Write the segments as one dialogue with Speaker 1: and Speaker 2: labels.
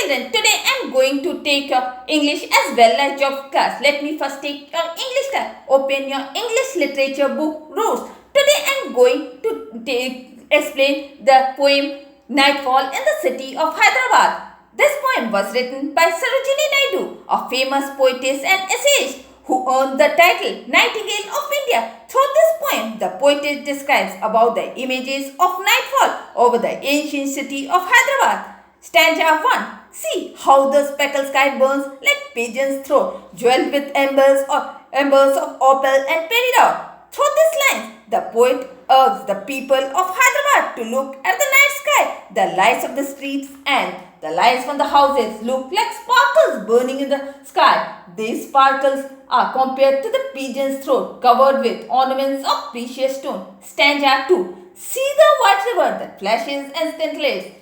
Speaker 1: children, today I am going to take your English as well as geography class. Let me first take your English class. Open your English literature book rules. Today I am going to explain the poem Nightfall in the city of Hyderabad. This poem was written by Sarojini Naidu, a famous poetess and essayist who earned the title Nightingale of India. Through this poem, the poetess describes about the images of nightfall over the ancient city of Hyderabad. Stanza 1. See how the speckled sky burns like pigeon's throat, jeweled with embers of opal and peridot. Through this line, the poet urges the people of Hyderabad to look at the night sky. The lights of the streets and the lights from the houses look like sparkles burning in the sky. These sparkles are compared to the pigeon's throat covered with ornaments of precious stone. Stanza 2. See the white river that flashes and scintillates,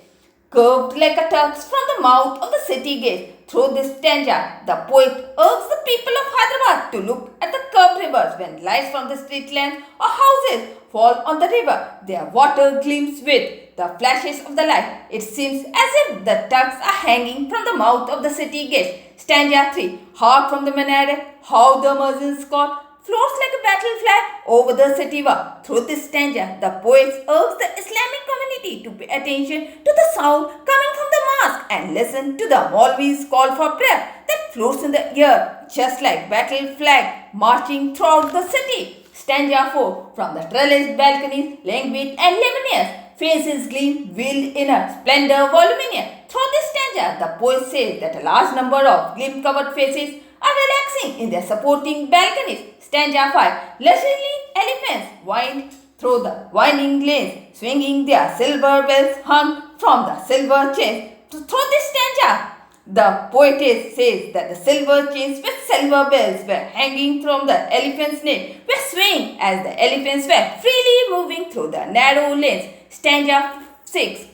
Speaker 1: curved like a tusk from the mouth of the city gate. Through this stanza, the poet urges the people of Hyderabad to look at the curved rivers when lights from the street lamps or houses fall on the river. Their water gleams with the flashes of the light. It seems as if the tusks are hanging from the mouth of the city gate. Stanza 3. Hark from the minaret, how the muezzin's call floats like a battle flag over the city wall. Through this stanza, the poets urge the Islamic community to pay attention to the sound coming from the mosque and listen to the Maulvi's call for prayer that floats in the air just like battle flag marching throughout the city. Stanza 4. From the trellised balconies, languid and luminous, faces gleam veiled in a splendor voluminous. Through this stanza, the poet says that a large number of gleam-covered faces are relaxing in their supporting balconies. Stanza 5. Leisurely elephants wind through the winding lanes, swinging their silver bells hung from the silver chains. Through this stanza, the poetess says that the silver chains with silver bells were hanging from the elephant's neck were swaying as the elephants were freely moving through the narrow lanes. Stanza 6.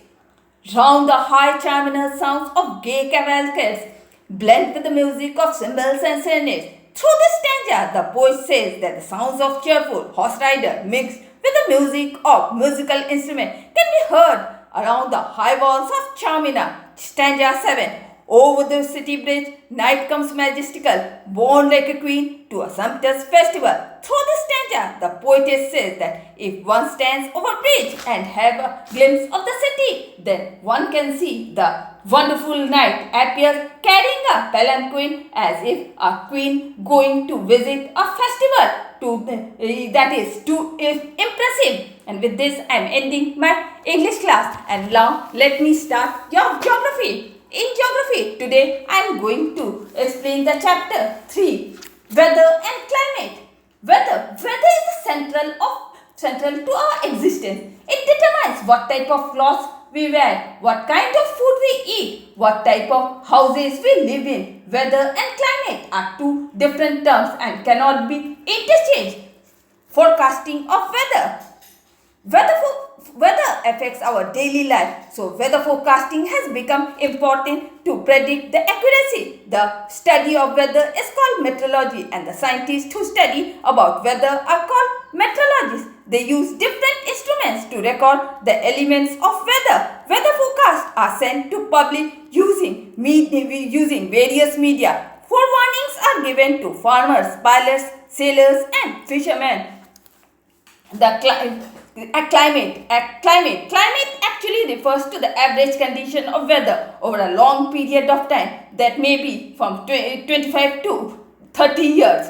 Speaker 1: Round the high chimney sounds of gay cavalcades blend with the music of cymbals and serenades. Through this stanza, the poet says that the sounds of cheerful horse rider mixed with the music of musical instrument can be heard around the high walls of Charminar. Stanza 7. Over the city bridge, night comes majestical, born like a queen to a sumptuous festival. Through this stanza, the poetess says that if one stands over bridge and have a glimpse of the city, then one can see the wonderful knight appears carrying a palanquin as if a queen going to visit a festival. That is too impressive. And with this, I am ending my English class. And now, let me start your geography. In geography, today I am going to explain the chapter 3, Weather and Climate. Weather is central to our existence. It determines what type of clothes we wear, what kind of food we eat, what type of houses we live in. Weather and climate are two different terms and cannot be interchanged. Forecasting of weather. Weather affects our daily life, so weather forecasting has become important to predict the accuracy. The study of weather is called meteorology, and the scientists who study about weather are called meteorologists. They use different instruments to record the elements of weather. Weather forecasts are sent to public using various media. Forewarnings are given to farmers, pilots, sailors, and fishermen. Climate actually refers to the average condition of weather over a long period of time that may be from 25 to 30 years.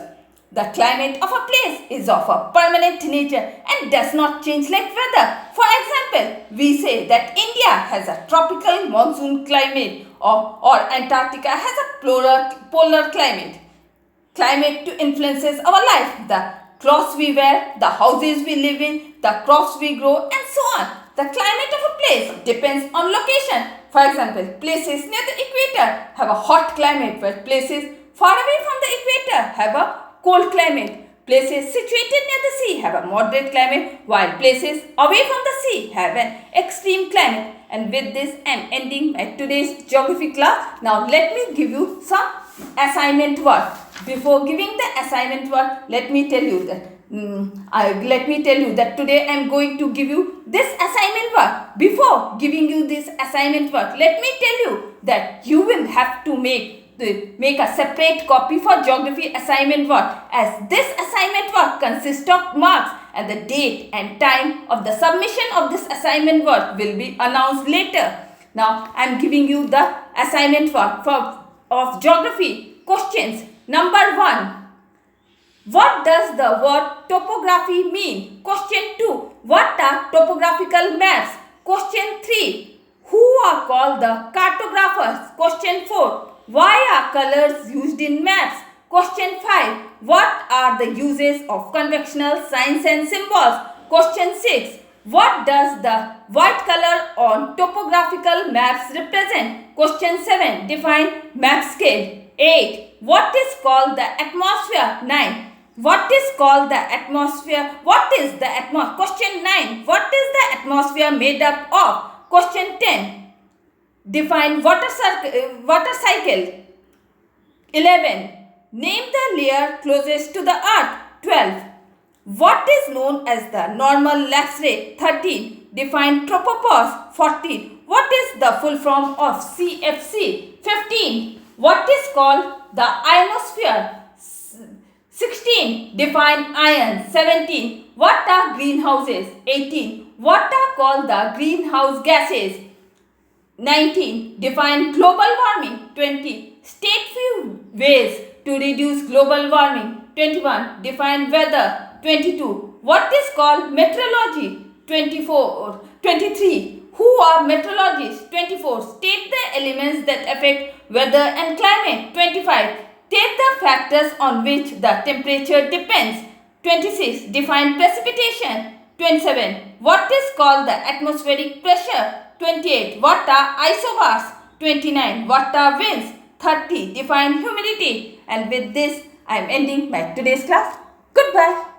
Speaker 1: The climate of a place is of a permanent nature and does not change like weather. For example, we say that India has a tropical monsoon climate or Antarctica has a polar climate. Climate influences our life. The clothes we wear, the houses we live in, the crops we grow, and so on. The climate of a place depends on location. For example, places near the equator have a hot climate, while places far away from the equator have a cold climate. Places situated near the sea have a moderate climate, while places away from the sea have an extreme climate. And with this, I am ending my today's geography class. Now, let me give you some assignment work. Before giving the assignment work, let me tell you that let me tell you that today I am going to give you this assignment work. Before giving you this assignment work, let me tell you that you will have to make a separate copy for geography assignment work, as this assignment work consists of marks, and the date and time of the submission of this assignment work will be announced later. Now I am giving you the assignment work of geography. Questions. Number 1. What does the word topography mean? Question 2. What are topographical maps? Question 3. Who are called the cartographers? Question 4. Why are colors used in maps? Question 5. What are the uses of conventional signs and symbols? Question 6. What does the white color on topographical maps represent? Question 7. Define map scale. 8. What is called the atmosphere? 9. What is called the atmosphere? What is the atmosphere? Question 9. What is the atmosphere made up of? Question 10. Define water cycle. 11. Name the layer closest to the earth. 12. What is known as the normal lapse rate? 13. Define tropopause. 14. What is the full form of CFC? 15. What is called the ionosphere? 16. Define iron. 17. What are greenhouses? 18. What are called the greenhouse gases? 19. Define global warming. 20. State few ways to reduce global warming. 21. Define weather. 22. What is called meteorology? 23. Who are meteorologists? 24. State the elements that affect weather and climate. 25. State the factors on which the temperature depends. 26. Define precipitation. 27. What is called the atmospheric pressure? 28. What are isobars? 29. What are winds? 30. Define humidity. And with this, I am ending my today's class. Goodbye.